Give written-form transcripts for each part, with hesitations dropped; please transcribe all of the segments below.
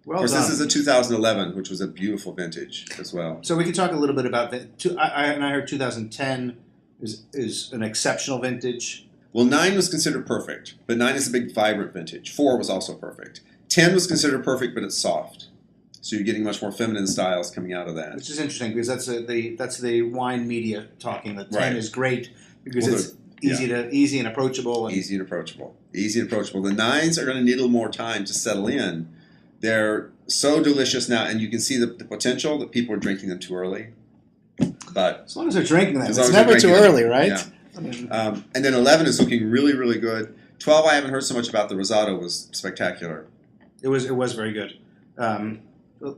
Well Of course, done. this is a 2011, which was a beautiful vintage as well. So we can talk a little bit about that. I heard 2010 is an exceptional vintage. Well, 9 was considered perfect, but 9 is a big, vibrant vintage. 4 was also perfect. 10 was considered perfect, but it's soft. So you're getting much more feminine styles coming out of that. Which is interesting because that's the wine media talking. That 10 Right. is great because Well, it's easy and approachable. And Easy and approachable. Easy and approachable. The 9s are going to need a little more time to settle in. They're so delicious now, and you can see the potential that people are drinking them too early. But as long as they're drinking them, As long it's as they're never too drinking early, them, right? yeah. I mean, and then 11 is looking really, really good. 12, I haven't heard so much about. The Rosado was spectacular. it was very good.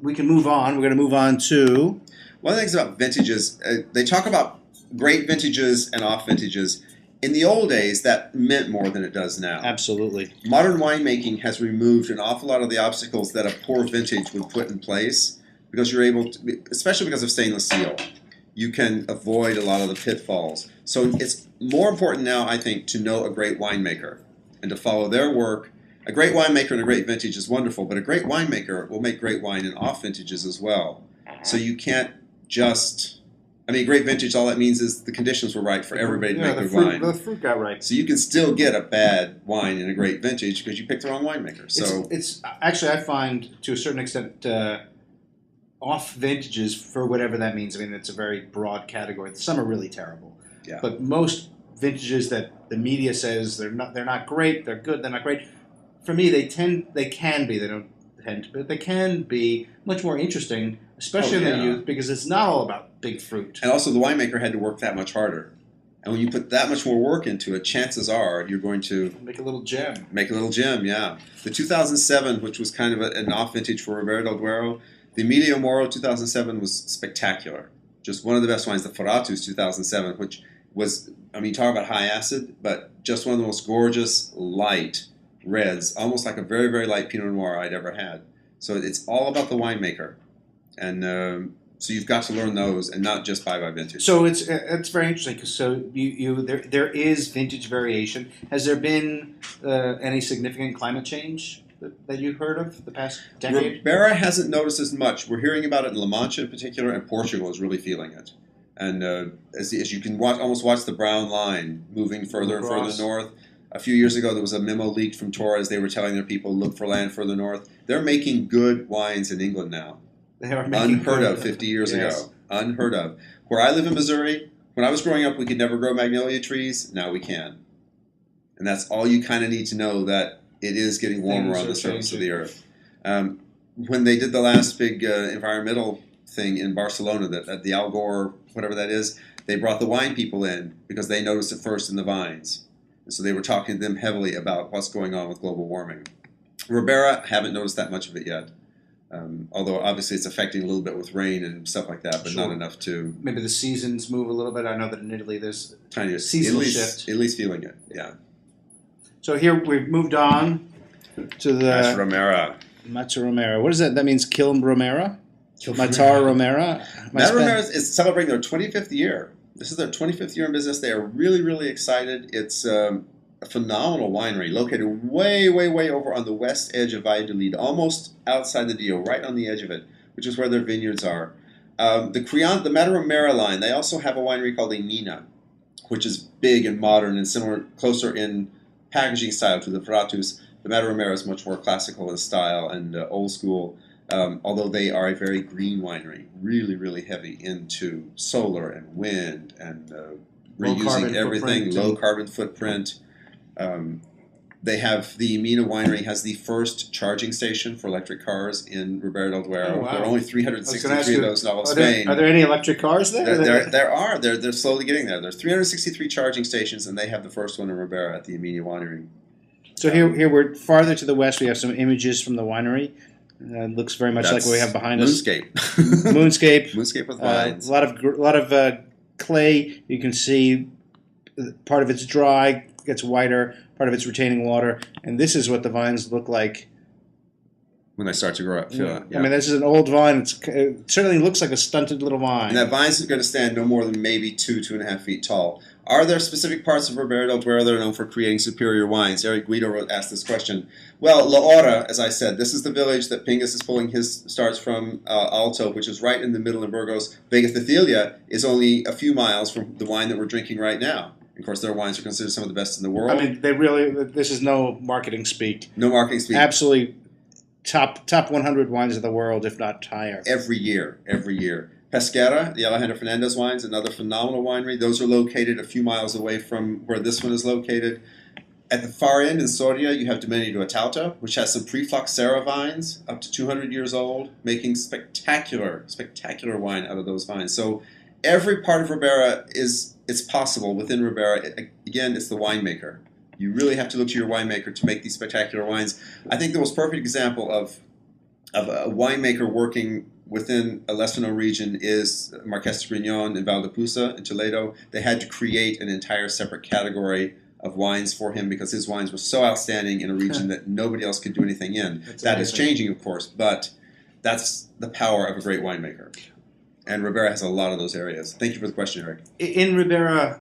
We can move on. We're going to move on to One of the things about vintages, they talk about great vintages and off vintages. In the old days, that meant more than it does now. absolutely. Modern winemaking has removed an awful lot of the obstacles that a poor vintage would put in place because you're able to, especially because of stainless steel, you can avoid a lot of the pitfalls. So it's more important now, I think, to know a great winemaker and to follow their work. A great winemaker and a great vintage is wonderful, but a great winemaker will make great wine in off vintages as well. So you can't just, great vintage, all that means is the conditions were right for everybody to make good wine. The fruit got right. So you can still get a bad wine in a great vintage because you picked the wrong winemaker. So It's actually, I find to a certain extent off vintages, for whatever that means. I mean, it's a very broad category. Some are really terrible, yeah, but most vintages that the media says they're not great, they're good, they're not great. For me, they can be. They don't tend to, but they can be much more interesting, especially in the youth, because it's not all about big fruit. and also the winemaker had to work that much harder. And when you put that much more work into it, chances are you're going to Make a little gem. make a little gem. Yeah, the 2007, which was kind of an off vintage for Ribera del Duero, the Emilio Moro 2007 was spectacular. Just one of the best wines. The Foratus 2007, which was, talk about high acid, but just one of the most gorgeous light reds, almost like a very, very light Pinot Noir I'd ever had. So it's all about the winemaker. And so you've got to learn those and not just buy by vintage. So it's very interesting because there is vintage variation. Has there been any significant climate change that you've heard of the past decade? Ribera hasn't noticed as much. We're hearing about it in La Mancha in particular, and Portugal is really feeling it. And as you can almost watch the brown line moving further and further north. A few years ago, there was a memo leaked from Torres. They were telling their people, look for land further north. They're making good wines in England now. They are making Unheard of 50 years Yes. ago. Unheard of. Where I live in Missouri, when I was growing up, we could never grow magnolia trees. Now we can. And that's all you kind of need to know, that it is getting warmer Things on the are surface of changing. the earth. When they did the last big environmental thing in Barcelona, at the Al Gore, whatever that is, they brought the wine people in because they noticed it first in the vines. And so they were talking to them heavily about what's going on with global warming. Ribera, haven't noticed that much of it yet. Although obviously it's affecting a little bit with rain and stuff like that, but Sure. not enough to Maybe the seasons move a little bit. I know that in Italy there's tiny seasonal at least, shift. At least feeling it, yeah. So here we've moved on to the Romera. Matar Romera. What is that? That means Kiln Romera? Matar Romera? Matar Romera is celebrating their 25th year. This is their 25th year in business. They are really, really excited. It's a phenomenal winery located way, way, way over on the west edge of Valladolid, almost outside the Dio, right on the edge of it, which is where their vineyards are. The Matar Romera line, they also have a winery called Emina, which is big and modern and similar, closer in packaging style to the Foratus. The Matar Romera is much more classical in style and old school. Although they are a very green winery, really, really heavy into solar and wind and reusing everything, low carbon footprint. They have, the Emina winery has the first charging station for electric cars in Ribera del Duero. Oh, wow. There are only 363 of those in all of Spain. Are there any electric cars there? There are. They're slowly getting there. There's 363 charging stations, and they have the first one in Ribera at the Emina winery. So here we're farther to the west. We have some images from the winery. It looks very much like what we have behind us. Moonscape. Moonscape. Moonscape with vines. A lot of clay. You can see part of it's dry, gets whiter. Part of it's retaining water, and this is what the vines look like when they start to grow up. Yeah. I mean, this is an old vine. It certainly looks like a stunted little vine. And that vine is going to stand no more than maybe 2.5 feet tall. Are there specific parts of Ribera del Duero that are known for creating superior wines? Eric Guido asked this question. Well, La Hora, as I said, this is the village that Pingus is pulling his starts from, Alto, which is right in the middle of Burgos. Vega Cecilia is only a few miles from the wine that we're drinking right now. Of course, their wines are considered some of the best in the world. I mean, they really. This is no marketing speak. No marketing speak. Absolutely, top 100 wines of the world, if not higher. Every year. Pesquera, the Alejandro Fernandez wines, another phenomenal winery. Those are located a few miles away from where this one is located. At the far end in Soria, you have Domenio do Atauta, which has some pre-Phloxera vines, up to 200 years old, making spectacular wine out of those vines. So every part of Ribera it's possible within Ribera. Again, it's the winemaker. You really have to look to your winemaker to make these spectacular wines. I think the most perfect example of a winemaker working within a lesser-known region is Marqués de Grignon in Valdepusa in Toledo. They had to create an entire separate category of wines for him because his wines were so outstanding in a region that nobody else could do anything in. That is changing, of course, but that's the power of a great winemaker. And Ribera has a lot of those areas. Thank you for the question, Eric. In Ribera,